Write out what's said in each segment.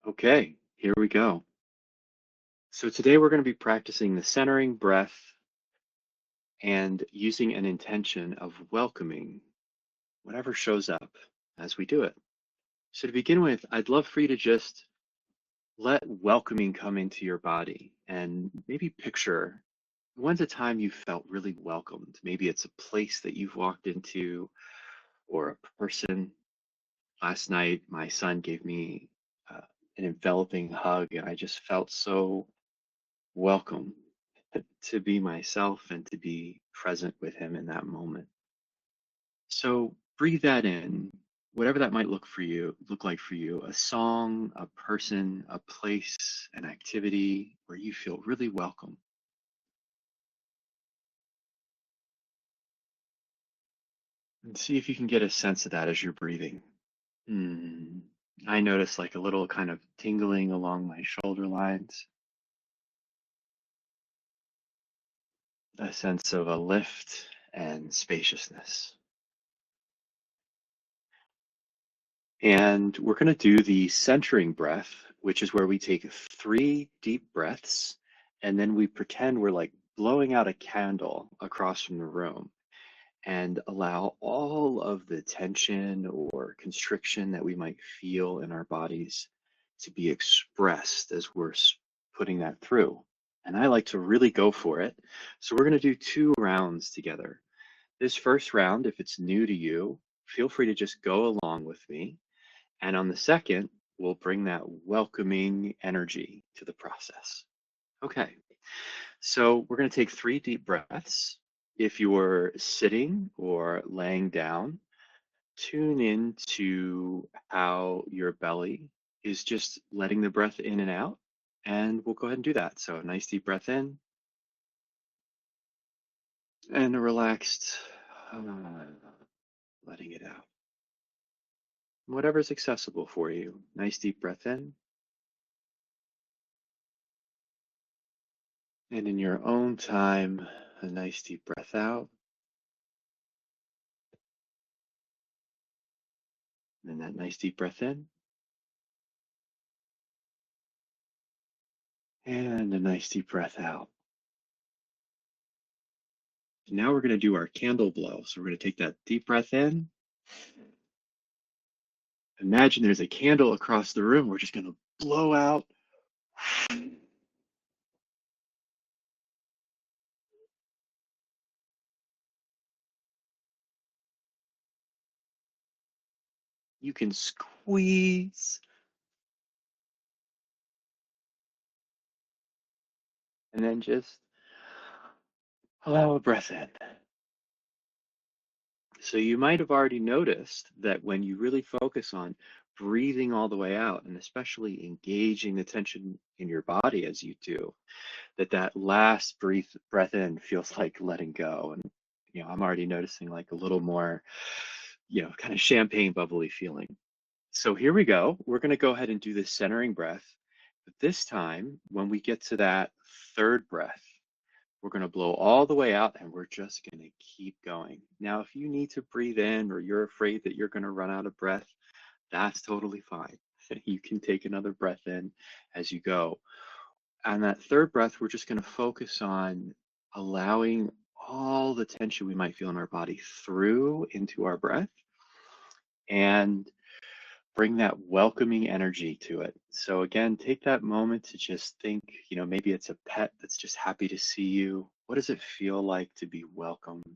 Okay, here we go. So today we're going to be practicing the centering breath and using an intention of welcoming whatever shows up as we do it. So to begin with, I'd love for you to just let welcoming come into your body and maybe picture when's a time you felt really welcomed. Maybe it's a place that you've walked into or a person. Last night, my son gave me uh, an enveloping hug, and I just felt so welcome to be myself and to be present with him in that moment. So breathe that in, whatever that might look like for you, a song, a person, a place, an activity where you feel really welcome. And see if you can get a sense of that as you're breathing. Hmm. I notice like a little kind of tingling along my shoulder lines, a sense of a lift and spaciousness. And we're going to do the centering breath, which is where we take 3 deep breaths and then we pretend we're like blowing out a candle across from the room and allow all of the tension or constriction that we might feel in our bodies to be expressed as we're putting that through. And I like to really go for it. So we're going to do 2 rounds together. This first round, if it's new to you, feel free to just go along with me. And on the second, we'll bring that welcoming energy to the process. Okay, so we're going to take 3 deep breaths. If you're sitting or laying down, tune in to how your belly is just letting the breath in and out. And we'll go ahead and do that. So, a nice deep breath in and a relaxed, uh, letting it out. Whatever's accessible for you. Nice deep breath in. And in your own time, a nice deep breath out. And that nice deep breath in. And a nice deep breath out. Now we're going to do our candle blow. So we're going to take that deep breath in. Imagine there's a candle across the room. We're just going to blow out. You can squeeze and then just allow a breath in. So you might have already noticed that when you really focus on breathing all the way out and especially engaging the tension in your body as you do, that last breath in feels like letting go. And I'm already noticing like a little more, kind of champagne bubbly feeling. So here we go. We're going to go ahead and do this centering breath. But this time, when we get to that third breath, we're going to blow all the way out and we're just going to keep going. Now, if you need to breathe in or you're afraid that you're going to run out of breath, that's totally fine. You can take another breath in as you go. On that third breath, we're just going to focus on allowing all the tension we might feel in our body through into our breath and bring that welcoming energy to it. So again, take that moment to just think, maybe it's a pet that's just happy to see you. What does it feel like to be welcomed? And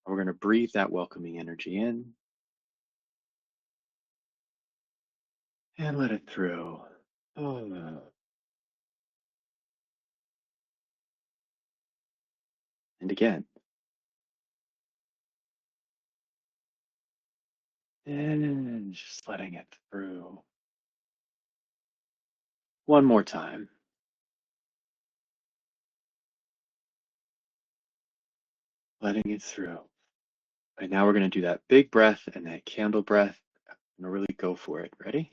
we're going to breathe that welcoming energy in and let it through. Oh. And again, and just letting it through. One more time. Letting it through. And now we're going to do that big breath and that candle breath. I'm going to really go for it. Ready?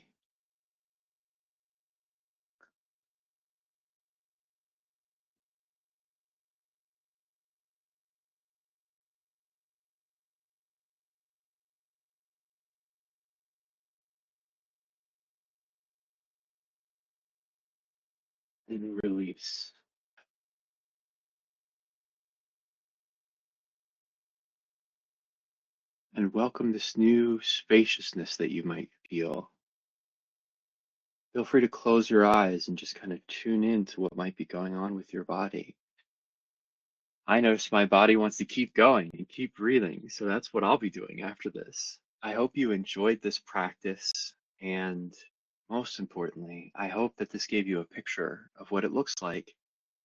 and release. And welcome this new spaciousness that you might feel. Feel free to close your eyes and just kind of tune in to what might be going on with your body. I notice my body wants to keep going and keep breathing, so that's what I'll be doing after this. I hope you enjoyed this practice, and most importantly, I hope that this gave you a picture of what it looks like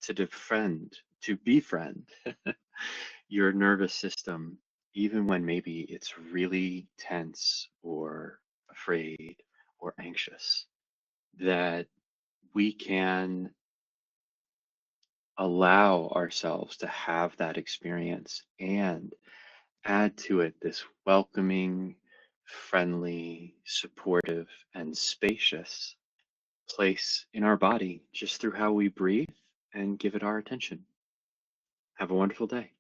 to befriend your nervous system, even when maybe it's really tense or afraid or anxious, that we can allow ourselves to have that experience and add to it this welcoming, friendly, supportive, and spacious place in our body just through how we breathe and give it our attention. Have a wonderful day.